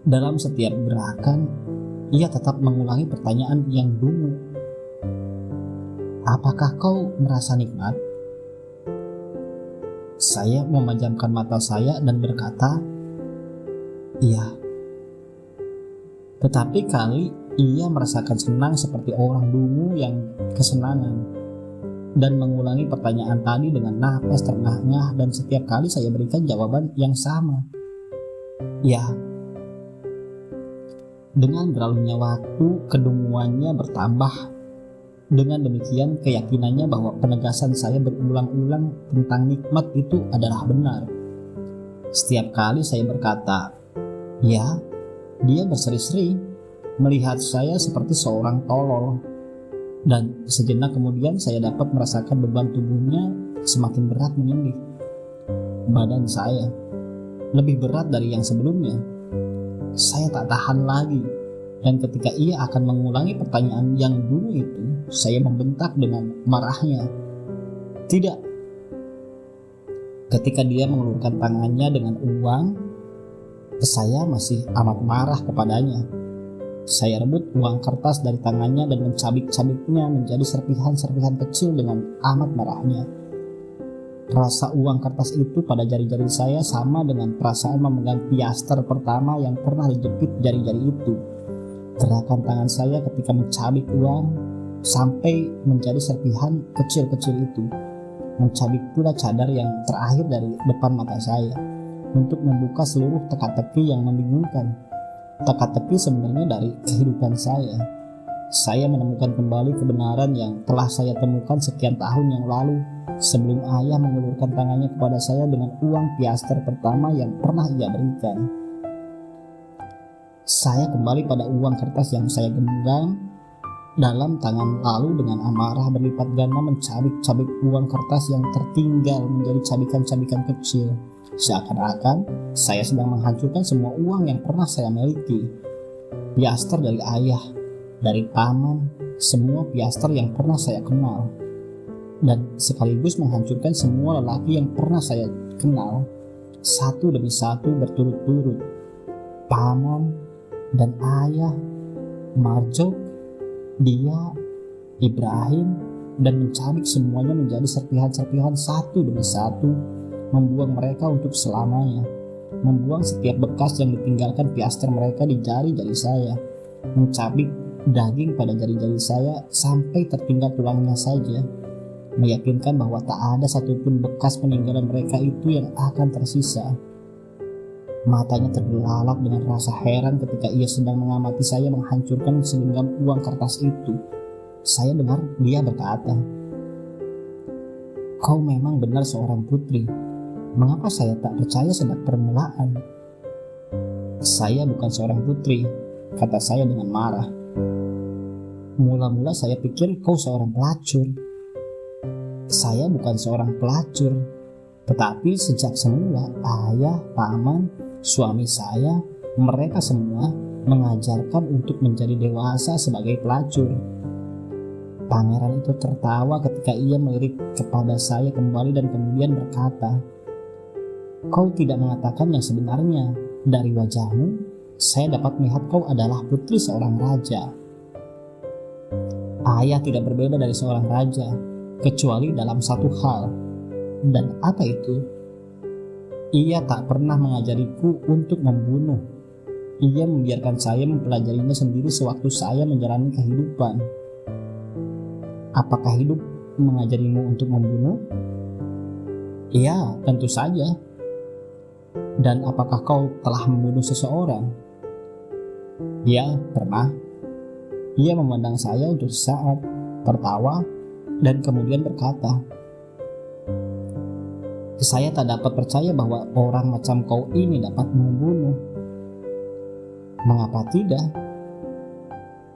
Dalam setiap gerakan, ia tetap mengulangi pertanyaan yang dulu. "Apakah kau merasa nikmat?" Saya memejamkan mata saya dan berkata, "Iya." Tetapi kali ia merasakan senang seperti orang dungu yang kesenangan, dan mengulangi pertanyaan tadi dengan napas terengah-engah, dan setiap kali saya berikan jawaban yang sama. "Ya." Dengan berlalunya waktu, kedunguannya bertambah. Dengan demikian, keyakinannya bahwa penegasan saya berulang-ulang tentang nikmat itu adalah benar. Setiap kali saya berkata, "Ya," dia berseri-seri, melihat saya seperti seorang tolol. Dan sejenak kemudian saya dapat merasakan beban tubuhnya semakin berat menindih. Badan saya lebih berat dari yang sebelumnya. Saya tak tahan lagi, dan ketika ia akan mengulangi pertanyaan yang dulu itu, saya membentak dengan marahnya, "Tidak." Ketika dia mengulurkan tangannya dengan uang, saya masih amat marah kepadanya. Saya rebut uang kertas dari tangannya dan mencabik-cabiknya menjadi serpihan-serpihan kecil dengan amat marahnya. Rasa uang kertas itu pada jari-jari saya sama dengan perasaan memegang piaster pertama yang pernah dijepit jari-jari itu. Gerakan tangan saya ketika mencabik uang sampai menjadi serpihan kecil-kecil itu. Mencabik pula cadar yang terakhir dari depan mata saya untuk membuka seluruh teka-teki yang membingungkan. Teka-teki sebenarnya dari kehidupan saya. Saya menemukan kembali kebenaran yang telah saya temukan sekian tahun yang lalu, sebelum ayah mengulurkan tangannya kepada saya dengan uang piaster pertama yang pernah ia berikan. Saya kembali pada uang kertas yang saya genggam dalam tangan, lalu dengan amarah berlipat ganda mencabik-cabik uang kertas yang tertinggal menjadi cabikan-cabikan kecil. Seakan-akan saya sedang menghancurkan semua uang yang pernah saya miliki. Piaster dari ayah, dari paman, semua piaster yang pernah saya kenal. Dan sekaligus menghancurkan semua lelaki yang pernah saya kenal. Satu demi satu berturut-turut. Paman dan ayah, Marjo, dia, Ibrahim, dan mencabik semuanya menjadi serpihan-serpihan satu demi satu. Membuang mereka untuk selamanya, membuang setiap bekas yang ditinggalkan piaster mereka di jari-jari saya, mencabik daging pada jari-jari saya sampai tertinggal tulangnya saja. meyakinkan bahwa tak ada satupun bekas peninggalan mereka itu yang akan tersisa. Matanya terbelalak dengan rasa heran ketika ia sedang mengamati saya menghancurkan segenggam uang kertas itu. Saya dengar dia berkata, "Kau memang benar seorang putri. Mengapa saya tak percaya sejak permulaan?" "Saya bukan seorang putri," kata saya dengan marah. "Mula-mula saya pikir kau seorang pelacur." "Saya bukan seorang pelacur, tetapi sejak semula ayah, paman, suami saya, mereka semua mengajarkan untuk menjadi dewasa sebagai pelacur." Pangeran itu tertawa ketika ia melirik kepada saya kembali dan kemudian berkata, "Kau tidak mengatakan yang sebenarnya. Dari wajahmu, saya dapat melihat kau adalah putri seorang raja." Ayah tidak berbeda dari seorang raja, kecuali dalam satu hal. Dan apa itu? Ia tak pernah mengajariku untuk membunuh. Ia membiarkan saya mempelajarinya sendiri sewaktu saya menjalani kehidupan. Apakah hidup mengajarimu untuk membunuh? Ya, tentu saja. Dan apakah kau telah membunuh seseorang? Ya, pernah. Ia memandang saya untuk sesaat, tertawa, dan kemudian berkata, "Saya tak dapat percaya bahwa orang macam kau ini dapat membunuh." "Mengapa tidak?"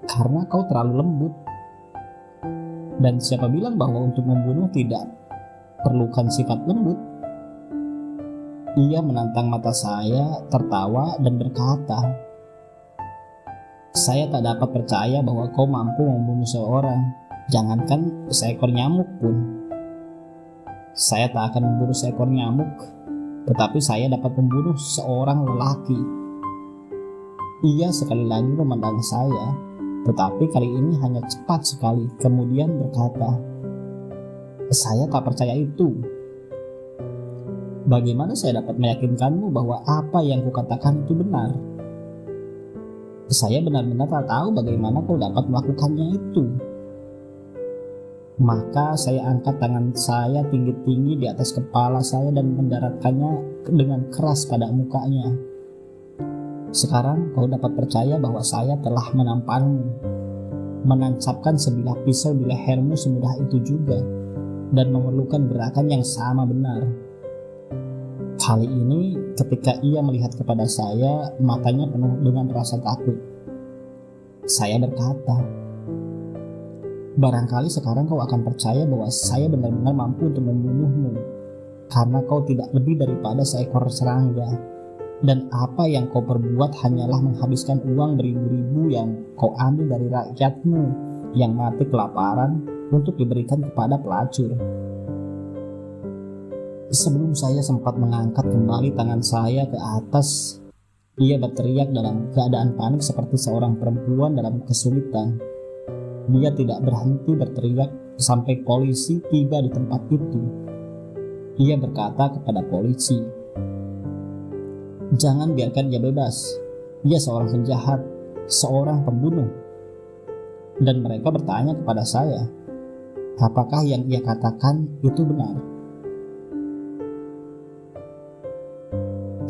"Karena kau terlalu lembut." "Dan siapa bilang bahwa untuk membunuh tidak perlukan sifat lembut?" Ia menantang mata saya, tertawa, dan berkata, "Saya tak dapat percaya bahwa kau mampu membunuh seorang, jangankan seekor nyamuk pun." "Saya tak akan membunuh seekor nyamuk, tetapi saya dapat membunuh seorang lelaki." Ia sekali lagi memandang saya, tetapi kali ini hanya cepat sekali, kemudian berkata, "Saya tak percaya itu." "Bagaimana saya dapat meyakinkanmu bahwa apa yang kukatakan itu benar?" "Saya benar-benar tak tahu bagaimana kau dapat melakukannya itu." Maka saya angkat tangan saya tinggi-tinggi di atas kepala saya dan mendaratkannya dengan keras pada mukanya. "Sekarang kau dapat percaya bahwa saya telah menampanmu, menancapkan sebilah pisau di lehermu semudah itu juga, dan memerlukan gerakan yang sama benar." Kali ini ketika ia melihat kepada saya, matanya penuh dengan rasa takut. Saya berkata, "Barangkali sekarang kau akan percaya bahwa saya benar-benar mampu untuk membunuhmu, karena kau tidak lebih daripada seekor serangga, dan apa yang kau perbuat hanyalah menghabiskan uang beribu-ribu yang kau ambil dari rakyatmu yang mati kelaparan untuk diberikan kepada pelacur." Sebelum saya sempat mengangkat kembali tangan saya ke atas, ia berteriak dalam keadaan panik seperti seorang perempuan dalam kesulitan. Dia tidak berhenti berteriak sampai polisi tiba di tempat itu. Ia berkata kepada polisi, "Jangan biarkan dia bebas. Dia seorang penjahat, seorang pembunuh." Dan mereka bertanya kepada saya, apakah yang ia katakan itu benar.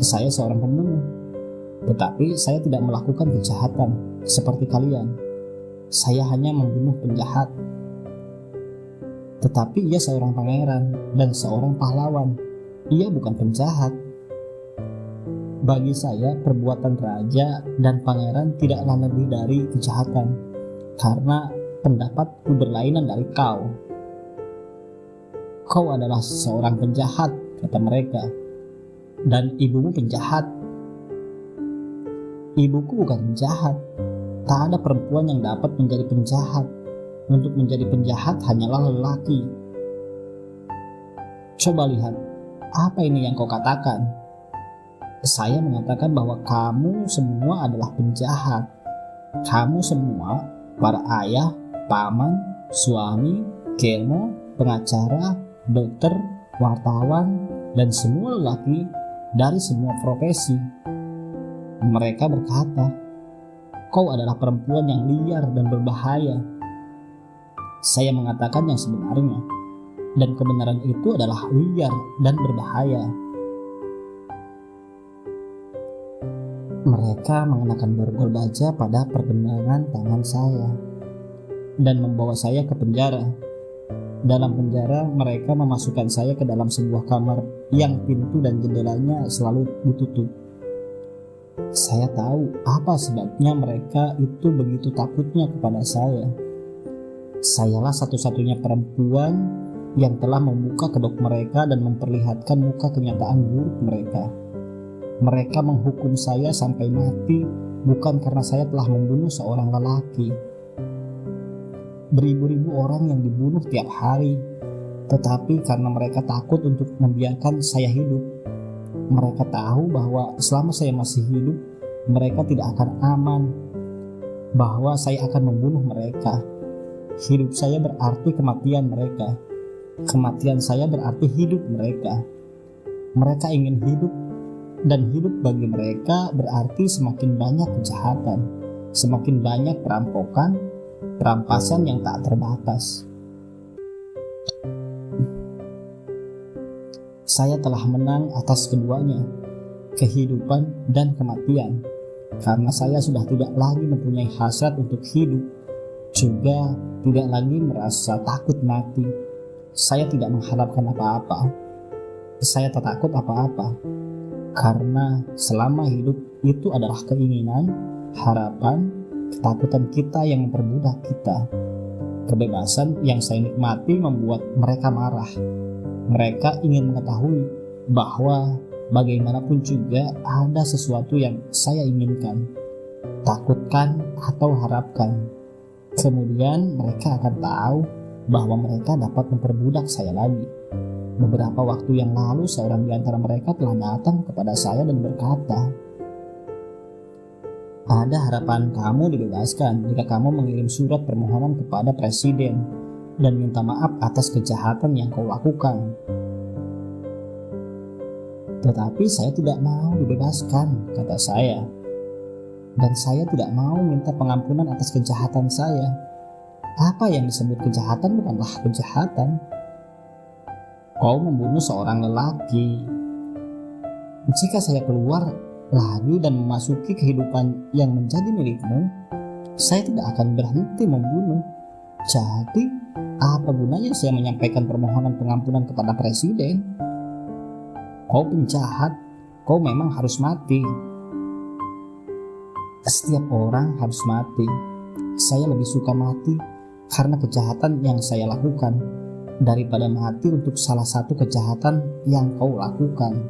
"Saya seorang pembunuh, tetapi saya tidak melakukan kejahatan seperti kalian. Saya hanya membunuh penjahat." "Tetapi ia seorang pangeran dan seorang pahlawan. Ia bukan penjahat." "Bagi saya, perbuatan raja dan pangeran tidaklah lebih dari kejahatan, karena pendapatku berlainan dari kau." "Kau adalah seorang penjahat," kata mereka, "dan ibumu penjahat." "Ibuku bukan penjahat. Tak ada perempuan yang dapat menjadi penjahat. Untuk menjadi penjahat hanyalah lelaki." "Coba lihat, apa ini yang kau katakan?" "Saya mengatakan bahwa kamu semua adalah penjahat. Kamu semua, para ayah, paman, suami, kelmo, pengacara, dokter, wartawan, dan semua lelaki dari semua profesi." Mereka berkata, "Kau adalah perempuan yang liar dan berbahaya." Saya mengatakan yang sebenarnya. dan kebenaran itu adalah liar dan berbahaya. Mereka mengenakan borgol baja pada pergelangan tangan saya dan membawa saya ke penjara. Dalam penjara, mereka memasukkan saya ke dalam sebuah kamar yang pintu dan jendelanya selalu ditutup. Saya tahu apa sebabnya mereka itu begitu takutnya kepada saya. Sayalah satu-satunya perempuan yang telah membuka kedok mereka dan memperlihatkan muka kenyataan buruk mereka. Mereka menghukum saya sampai mati bukan karena saya telah membunuh seorang lelaki. Beribu-ribu orang yang dibunuh tiap hari, tetapi karena mereka takut untuk membiarkan saya hidup. Mereka tahu bahwa selama saya masih hidup, mereka tidak akan aman, bahwa saya akan membunuh mereka. Hidup saya berarti kematian mereka. Kematian saya berarti hidup mereka. Mereka ingin hidup, dan hidup bagi mereka berarti semakin banyak kejahatan, semakin banyak perampokan, perampasan yang tak terbatas. Saya telah menang atas keduanya, kehidupan dan kematian, karena saya sudah tidak lagi mempunyai hasrat untuk hidup, juga tidak lagi merasa takut mati. Saya tidak mengharapkan apa-apa. Saya tak takut apa-apa. Karena selama hidup itu adalah keinginan, harapan, ketakutan kita yang memperbudak kita. Kebebasan yang saya nikmati membuat mereka marah. Mereka ingin mengetahui bahwa bagaimanapun juga ada sesuatu yang saya inginkan, takutkan atau harapkan. Kemudian mereka akan tahu bahwa mereka dapat memperbudak saya lagi. Beberapa waktu yang lalu seorang di antara mereka telah datang kepada saya dan berkata, "Ada harapan kamu dibebaskan jika kamu mengirim surat permohonan kepada presiden dan minta maaf atas kejahatan yang kau lakukan." Tetapi saya tidak mau dibebaskan, kata saya. Dan saya tidak mau minta pengampunan atas kejahatan saya. Apa yang disebut kejahatan bukanlah kejahatan. Kau membunuh seorang lelaki. Jika saya keluar lagi dan memasuki kehidupan yang menjadi milikmu, saya tidak akan berhenti membunuh. Jadi, apa gunanya saya menyampaikan permohonan pengampunan kepada presiden? Kau penjahat, kau memang harus mati. Setiap orang harus mati. Saya lebih suka mati karena kejahatan yang saya lakukan daripada mati untuk salah satu kejahatan yang kau lakukan.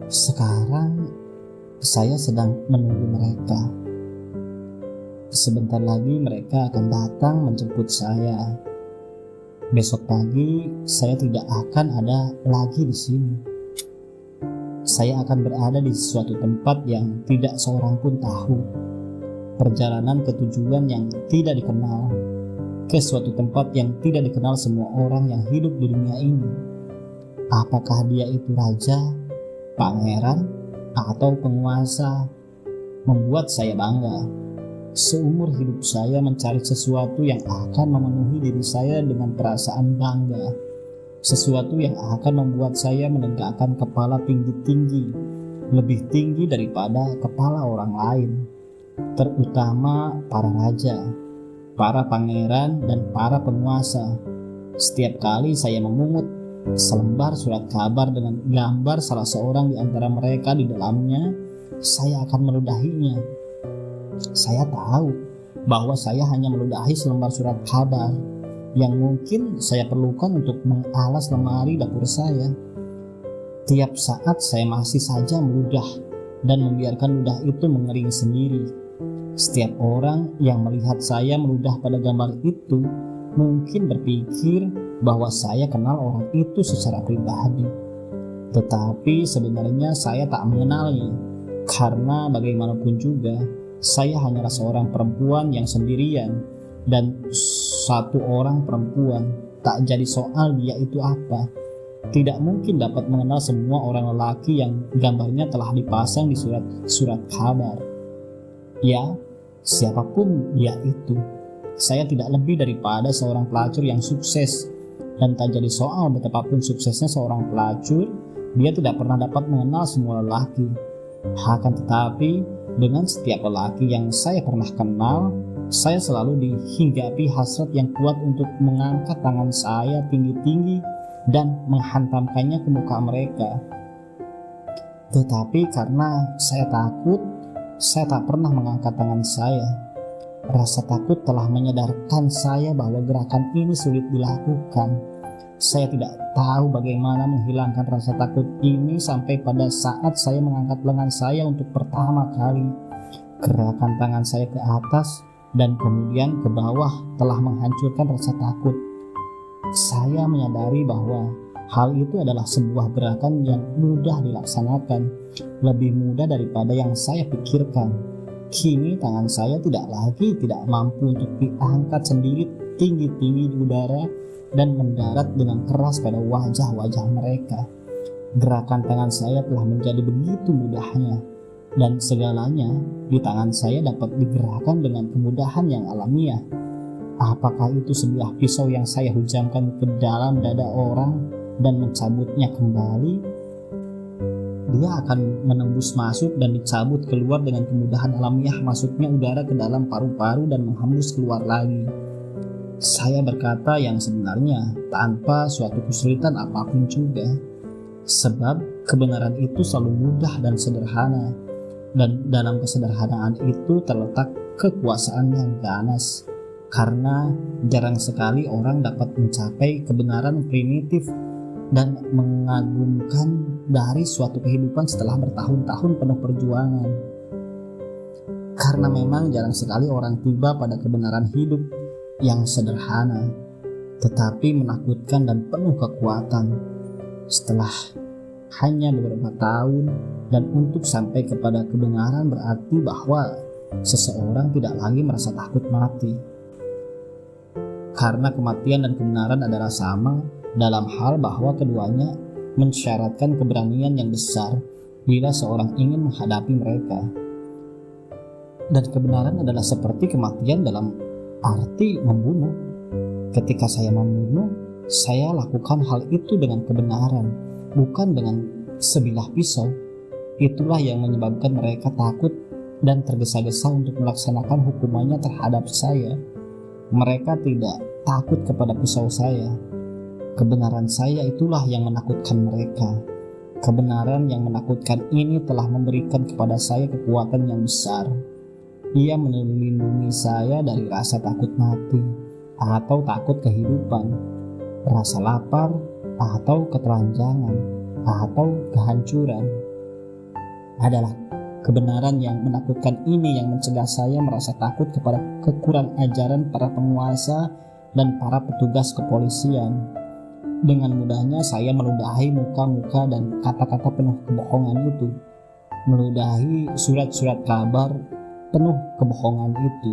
Sekarang saya sedang menunggu mereka. Sebentar lagi mereka akan datang menjemput saya. Besok pagi saya tidak akan ada lagi di sini. Saya akan berada di suatu tempat yang tidak seorang pun tahu. Perjalanan ke tujuan yang tidak dikenal, ke suatu tempat yang tidak dikenal semua orang yang hidup di dunia ini. Apakah dia itu raja, pangeran, atau penguasa? Membuat saya bangga. Seumur hidup saya mencari sesuatu yang akan memenuhi diri saya dengan perasaan bangga. Sesuatu yang akan membuat saya menegakkan kepala tinggi-tinggi, lebih tinggi daripada kepala orang lain, terutama para raja, para pangeran, dan para penguasa. Setiap kali saya memungut selembar surat kabar dengan gambar salah seorang di antara mereka di dalamnya, saya akan meludahinya. Saya tahu bahwa saya hanya meludahi selembar surat kabar yang mungkin saya perlukan untuk mengalas lemari dapur saya. Tiap saat saya masih saja meludah dan membiarkan ludah itu mengering sendiri. Setiap orang yang melihat saya meludah pada gambar itu mungkin berpikir bahwa saya kenal orang itu secara pribadi. Tetapi sebenarnya saya tak mengenalnya, karena bagaimanapun juga saya hanyalah seorang perempuan yang sendirian, dan satu orang perempuan tak jadi soal dia itu apa. Tidak mungkin dapat mengenal semua orang lelaki yang gambarnya telah dipasang di surat kabar. Ya, siapapun dia itu, Saya tidak lebih daripada seorang pelacur yang sukses, dan tak jadi soal betapapun suksesnya seorang pelacur, dia tidak pernah dapat mengenal semua lelaki. Akan tetapi, dengan setiap lelaki yang saya pernah kenal, saya selalu dihinggapi hasrat yang kuat untuk mengangkat tangan saya tinggi-tinggi dan menghantamkannya ke muka mereka. Tetapi karena saya takut, saya tak pernah mengangkat tangan saya. Rasa takut telah menyadarkan saya bahwa gerakan ini sulit dilakukan. Saya tidak tahu bagaimana menghilangkan rasa takut ini sampai pada saat saya mengangkat lengan saya untuk pertama kali. Gerakan tangan saya ke atas dan kemudian ke bawah telah menghancurkan rasa takut. Saya menyadari bahwa hal itu adalah sebuah gerakan yang mudah dilaksanakan, lebih mudah daripada yang saya pikirkan. Kini tangan saya tidak mampu untuk diangkat sendiri tinggi-tinggi di udara dan mendarat dengan keras pada wajah-wajah mereka. Gerakan tangan saya telah menjadi begitu mudahnya, dan segalanya di tangan saya dapat digerakkan dengan kemudahan yang alamiah. Apakah itu sebilah pisau yang saya hujamkan ke dalam dada orang dan mencabutnya kembali? Dia akan menembus masuk dan dicabut keluar dengan kemudahan alamiah, masuknya udara ke dalam paru-paru dan menghembus keluar lagi. Saya berkata yang sebenarnya tanpa suatu kesulitan apapun juga, sebab kebenaran itu selalu mudah dan sederhana, dan dalam kesederhanaan itu terletak kekuasaan yang ganas, karena jarang sekali orang dapat mencapai kebenaran primitif dan mengagumkan dari suatu kehidupan setelah bertahun-tahun penuh perjuangan. Karena memang jarang sekali orang tiba pada kebenaran hidup yang sederhana, tetapi menakutkan dan penuh kekuatan. Setelah hanya beberapa tahun, dan untuk sampai kepada kebenaran berarti bahwa seseorang tidak lagi merasa takut mati. Karena kematian dan kebenaran adalah sama dalam hal bahwa keduanya mensyaratkan keberanian yang besar bila seorang ingin menghadapi mereka. Dan kebenaran adalah seperti kematian dalam arti membunuh. Ketika saya membunuh, saya lakukan hal itu dengan kebenaran, bukan dengan sebilah pisau. Itulah yang menyebabkan mereka takut dan tergesa-gesa untuk melaksanakan hukumannya terhadap saya. Mereka tidak takut kepada pisau saya. Kebenaran saya itulah yang menakutkan mereka. Kebenaran yang menakutkan ini telah memberikan kepada saya kekuatan yang besar. Ia melindungi saya dari rasa takut mati atau takut kehidupan, rasa lapar atau ketelanjangan atau kehancuran. Adalah kebenaran yang menakutkan ini yang mencegah saya merasa takut kepada kekurang ajaran para penguasa dan para petugas kepolisian. Dengan mudahnya saya meludahi muka-muka dan kata-kata penuh kebohongan itu, meludahi surat-surat kabar penuh kebohongan itu.